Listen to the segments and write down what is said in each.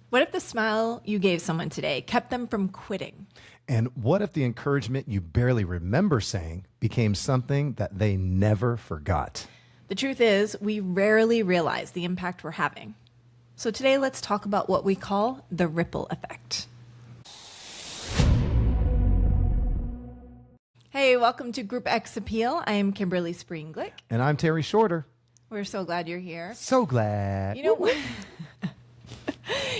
What if the smile you gave someone today kept them from quitting? And what if the encouragement you barely remember saying became something that they never forgot? The truth is, we rarely realize the impact we're having. So today, let's talk about what we call the ripple effect. Hey, welcome to Group X Appeal. I am Kimberly Springglick. And I'm Terry Shorter. We're so glad you're here. So glad. You know what?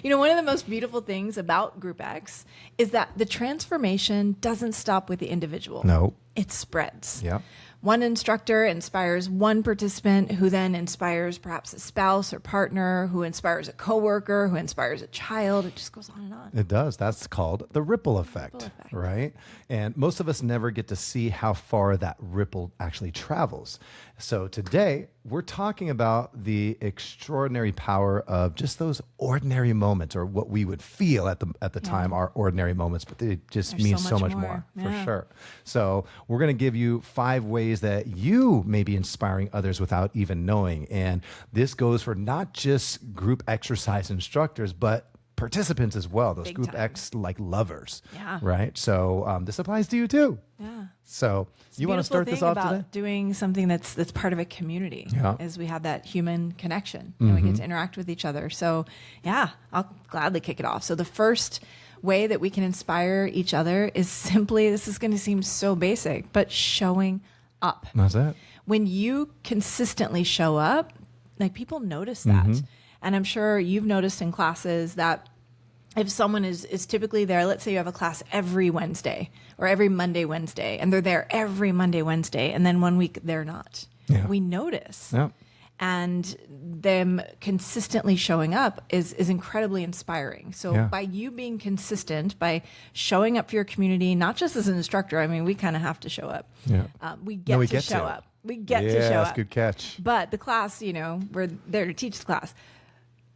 One of the most beautiful things about Group X is that the transformation doesn't stop with the individual. No. It spreads. Yeah. One instructor inspires one participant who then inspires perhaps a spouse or partner, who inspires a coworker, who inspires a child. It just goes on and on. It does. That's called the ripple effect, Ripple effect. right? And most of us never get to see how far that ripple actually travels. So today, we're talking about the extraordinary power of just those ordinary moments, or what we would feel at the time are ordinary moments, but they just There's mean so so much much more, more. for Yeah. sure. So we're going to give you 5 ways that you may be inspiring others without even knowing. And this goes for not just group exercise instructors, but participants as well, those Big group time. X like lovers, Yeah. right? So this applies to you too. Yeah. So you want to start this off today? Doing something that's part of a community, Yeah. is we have that human connection and we get to interact with each other. So yeah, I'll gladly kick it off. So the first way that we can inspire each other is simply, this is going to seem so basic, but showing up. That's it. When you consistently show up, like, people notice that. And I'm sure you've noticed in classes that if someone is typically there, let's say you have a class every Wednesday or every Monday, Wednesday, and they're there every Monday, Wednesday, and then one week they're not. Yeah. We notice. Yeah. And them consistently showing up is incredibly inspiring. So Yeah. by you being consistent, by showing up for your community, not just as an instructor, I mean, we kind of have to show up. Yeah. We get we to get show to. up. We get Yeah, to show that's up. good catch. But the class, we're there to teach the class.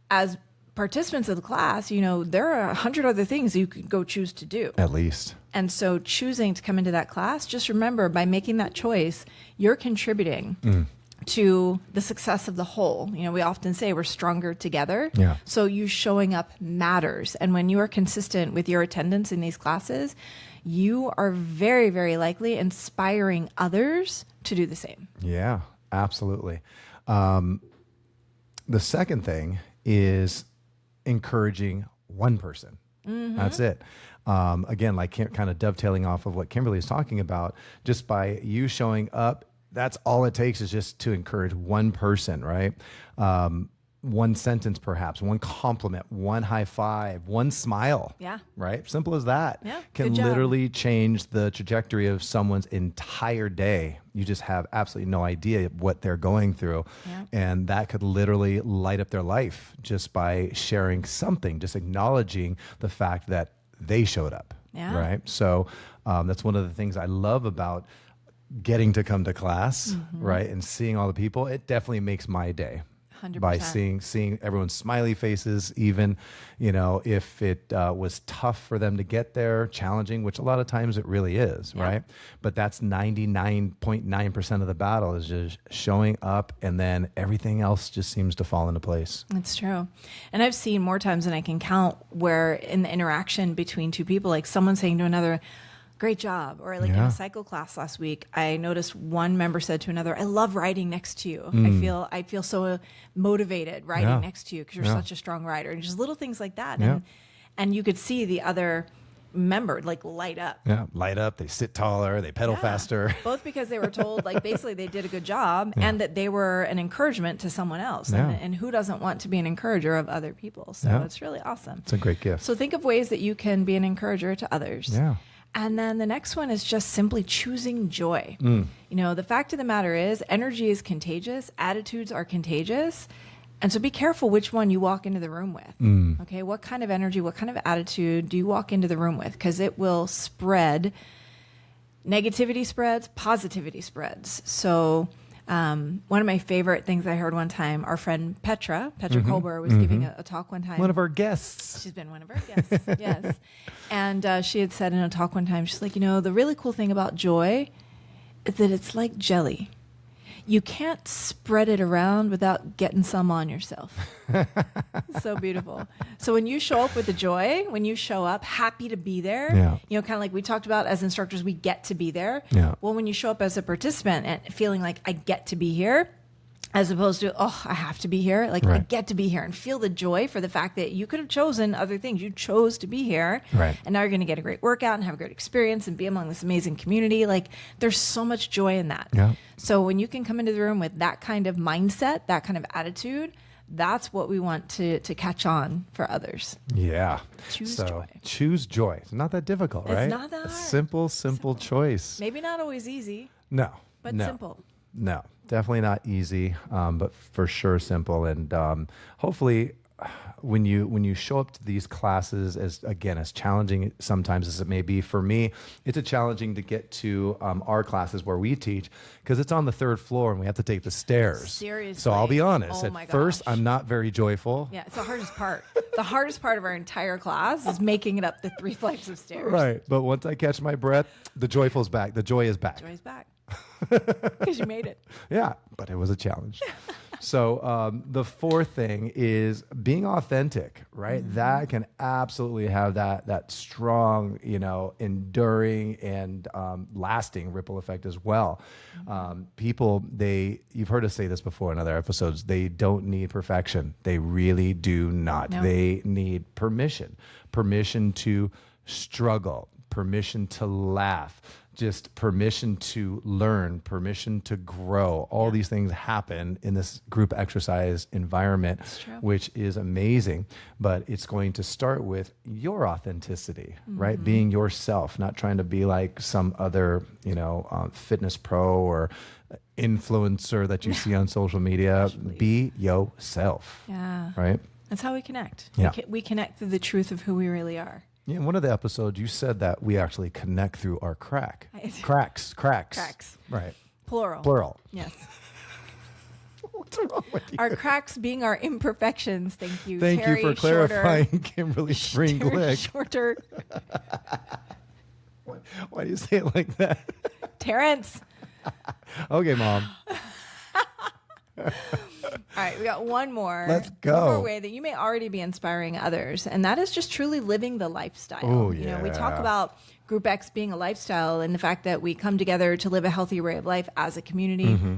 As participants of the class, there are 100 other things you could go choose to do. At least. And so choosing to come into that class, just remember, by making that choice, you're contributing to the success of the whole. We often say we're stronger together. Yeah. So you showing up matters. And when you are consistent with your attendance in these classes, you are very, very likely inspiring others to do the same. Yeah, absolutely. The second thing is encouraging one person. That's it. Again, like kind of dovetailing off of what Kimberly is talking about, just by you showing up, that's all it takes, is just to encourage one person, right? One sentence, perhaps, one compliment, one high five, one smile. Yeah. Right? Simple as that. Yeah, Can good job. literally change the trajectory of someone's entire day. You just have absolutely no idea what they're going through. Yeah. And that could literally light up their life just by sharing something, just acknowledging the fact that they showed up. Yeah. Right? So that's one of the things I love about getting to come to class, right? And seeing all the people. It definitely makes my day. 100%. By seeing everyone's smiley faces, even, if it was tough for them to get there, challenging, which a lot of times it really is, Yeah. right? But that's 99.9% of the battle, is just showing up, and then everything else just seems to fall into place. That's true. And I've seen more times than I can count where in the interaction between two people, like someone saying to another, great job. Or like in Yeah. a cycle class last week, I noticed one member said to another, I love riding next to you. I feel so motivated riding Yeah. next to you because you're Yeah. such a strong rider. And just little things like that. Yeah. And you could see the other member like light up. Yeah, light up, they sit taller, they pedal Yeah. faster. Both because they were told, like, basically they did a good job and that they were an encouragement to someone else. Yeah. And who doesn't want to be an encourager of other people? So Yeah. it's really awesome. It's a great gift. So think of ways that you can be an encourager to others. Yeah. And then the next one is just simply choosing joy. The fact of the matter is, energy is contagious, attitudes are contagious. And so be careful which one you walk into the room with. Okay, what kind of energy, what kind of attitude do you walk into the room with? Because it will spread. Negativity spreads, positivity spreads. So one of my favorite things I heard one time, our friend Petra Kolber was giving a talk one time. One of our guests. She's been one of our guests, yes. And she had said in a talk one time, she's like, the really cool thing about joy is that it's like jelly. you can't spread it around without getting some on yourself. So beautiful. So when you show up with the joy, when you show up happy to be there, Yeah. you know, kind of like we talked about as instructors, we get to be there. Yeah. Well, when you show up as a participant and feeling like I get to be here, as opposed to, oh, I have to be here. Like I Right. get to be here and feel the joy for the fact that you could have chosen other things. You chose to be here. Right. And now you're going to get a great workout and have a great experience and be among this amazing community. Like there's so much joy in that. Yeah. So when you can come into the room with that kind of mindset, that kind of attitude, that's what we want to catch on for others. Yeah. Choose so, joy. Choose joy. It's not that difficult, It's right? not that A hard. simple choice. Maybe not always easy, No. but no. simple. No, definitely not easy, but for sure simple. And hopefully, when you show up to these classes, as challenging sometimes as it may be for me, it's a challenging to get to our classes where we teach because it's on the third floor and we have to take the stairs. Seriously. So I'll be honest. Oh at my first, gosh. I'm not very joyful. Yeah, it's the hardest part. The hardest part of our entire class is making it up the 3 flights of stairs. Right. But once I catch my breath, the joyful's back. The joy is back. Joy's back. Because you made it. Yeah, but it was a challenge. So the fourth thing is being authentic, right? Mm-hmm. That can absolutely have that strong, enduring and lasting ripple effect as well. Mm-hmm. People, you've heard us say this before in other episodes, they don't need perfection. They really do not. No. They need permission to struggle, permission to laugh, just permission to learn, permission to grow. All these things happen in this group exercise environment, true. which is amazing. But it's going to start with your authenticity, right? Being yourself, not trying to be like some other, fitness pro or influencer that you see on social media. Please. Be yourself, Yeah. right? That's how we connect. Yeah. We connect through the truth of who we really are. Yeah, in one of the episodes, you said that we actually connect through our cracks. Cracks. Right. Plural. Yes. What's wrong with you? Our cracks being our imperfections. Thank you. Thank Terry, you for clarifying, Kimberly Spring Terry Glick. Shorter. Why do you say it like that? Terrence. Okay, Mom. All right, we got one more. Let's go. One more way that you may already be inspiring others, and that is just truly living the lifestyle. Oh, You know, we talk yeah. about Group X being a lifestyle and the fact that we come together to live a healthy way of life as a community. Mm-hmm.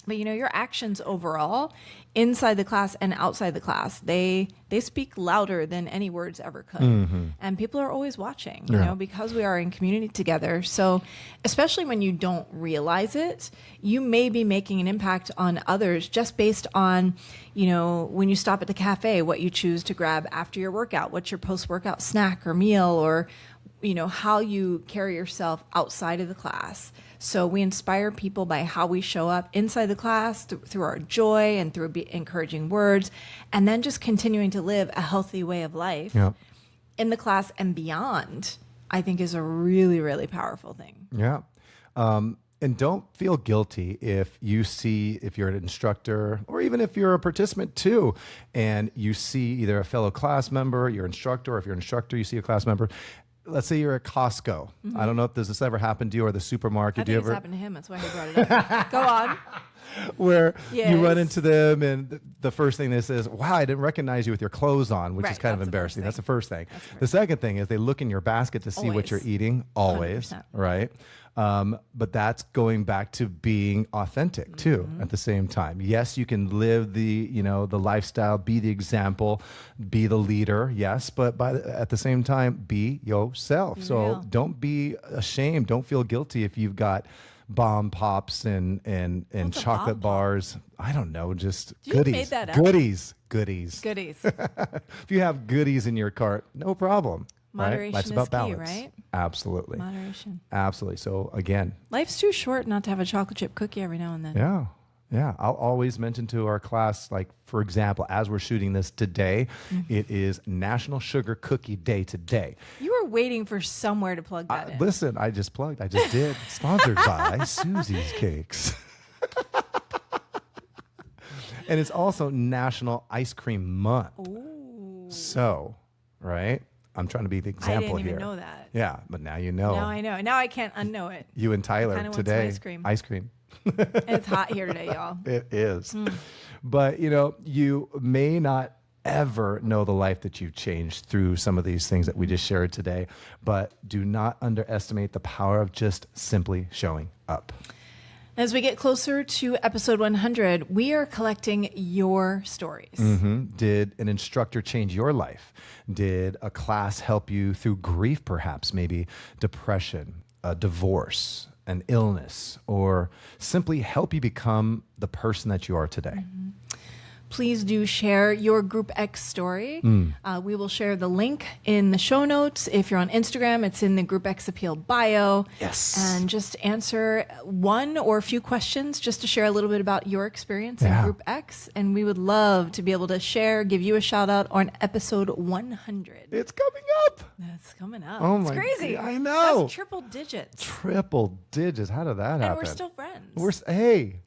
But your actions overall, inside the class and outside the class, they speak louder than any words ever could. And people are always watching, you Mm-hmm. Yeah. know, because we are in community together. So especially when you don't realize it, you may be making an impact on others just based on, when you stop at the cafe, what you choose to grab after your workout, what's your post-workout snack or meal, or how you carry yourself outside of the class. So we inspire people by how we show up inside the class through our joy and through encouraging words, and then just continuing to live a healthy way of life Yeah. in the class and beyond, I think is a really, really powerful thing. Yeah. And don't feel guilty if you're an instructor or even if you're a participant too, and you see either a fellow class member, your instructor, or if you're an instructor, you see a class member. Let's say you're at Costco. I don't know if this ever happened to you or the supermarket. I Do you think it's ever happened to him. That's why he brought it up. Go on. where you run Yes. into them and the first thing they say is, wow, I didn't recognize you with your clothes on, which is Right, kind of that's the first embarrassing. thing. That's the first thing. That's the first The second thing is they look in your basket to see what Always. you're eating, always, 100%. right? But that's going back to being authentic too at the same time. Yes, you can live the lifestyle, be the example, be the leader, yes, but at the same time, be yourself. Be So real. don't be ashamed. Don't feel guilty if you've got bomb pops and What's a chocolate bomb pop? bars. I don't know, just You goodies. made that up? Goodies. Goodies. If you have goodies in your cart, no problem. right? Moderation Life's is about key, balance. right? Absolutely. Moderation. Absolutely. So again, Life's too short not to have a chocolate chip cookie every now and then. yeah. Yeah. I'll always mention to our class, like, for example, as we're shooting this today, it is National Sugar Cookie Day today. You were waiting for somewhere to plug that in. Listen, I just plugged. I just did. Sponsored by Susie's Cakes. And it's also National Ice Cream Month. Ooh. So, right? I'm trying to be the example I didn't here. even know that. Yeah, but now you know. Now I know. Now I can't unknow it. You and Tyler kinda want some today. ice cream. Ice cream. It's hot here today, y'all. It is. But, you may not ever know the life that you've changed through some of these things that we just shared today, but do not underestimate the power of just simply showing up. As we get closer to episode 100, we are collecting your stories. Did an instructor change your life? Did a class help you through grief, perhaps, maybe depression, a divorce, an illness, or simply help you become the person that you are today? Please do share your Group X story. We will share the link in the show notes. If you're on Instagram, it's in the Group X Appeal bio. Yes. And just answer one or a few questions just to share a little bit about your experience in Yeah. Group X. And we would love to be able to share, give you a shout out on episode 100. It's coming up. That's coming up. Oh it's my crazy. God, I know. That's triple digits. Triple digits. How did that happen? And we're still friends. Hey,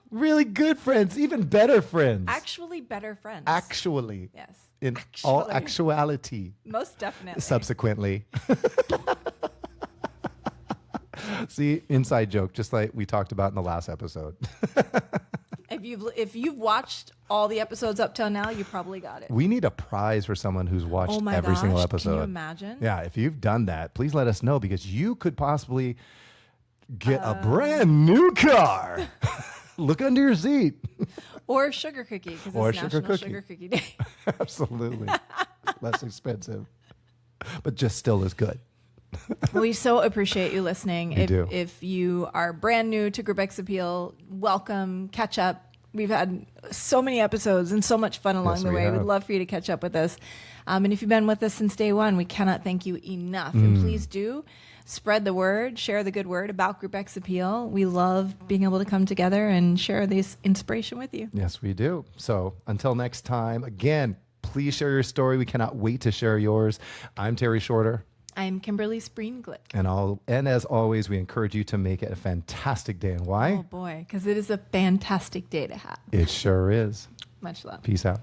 really good friends, even better friends. Actually better friends. Actually. Yes. In all Actually. actuality. Most definitely. Subsequently. See, inside joke, just like we talked about in the last episode. If you've watched all the episodes up till now, you probably got it. We need a prize for someone who's watched Oh my every single gosh, episode. can you imagine? Yeah, if you've done that, please let us know because you could possibly get a brand new car. Look under your seat. Or a sugar cookie because Or it's a sugar National cookie. Sugar Cookie Day. Absolutely. Less expensive, but just still as good. We so appreciate you listening. We do. If you are brand new to Group X Appeal, welcome, catch up. We've had so many episodes and so much fun along Yes, the we way. have. We'd love for you to catch up with us. And if you've been with us since day one, we cannot thank you enough. And please do spread the word, share the good word about Group X Appeal. We love being able to come together and share this inspiration with you. Yes, we do. So until next time, again, please share your story. We cannot wait to share yours. I'm Terry Shorter. I'm Kimberly Spreenglick. And as always, we encourage you to make it a fantastic day. And why? Oh boy, because it is a fantastic day to have. It sure is. Much love. Peace out.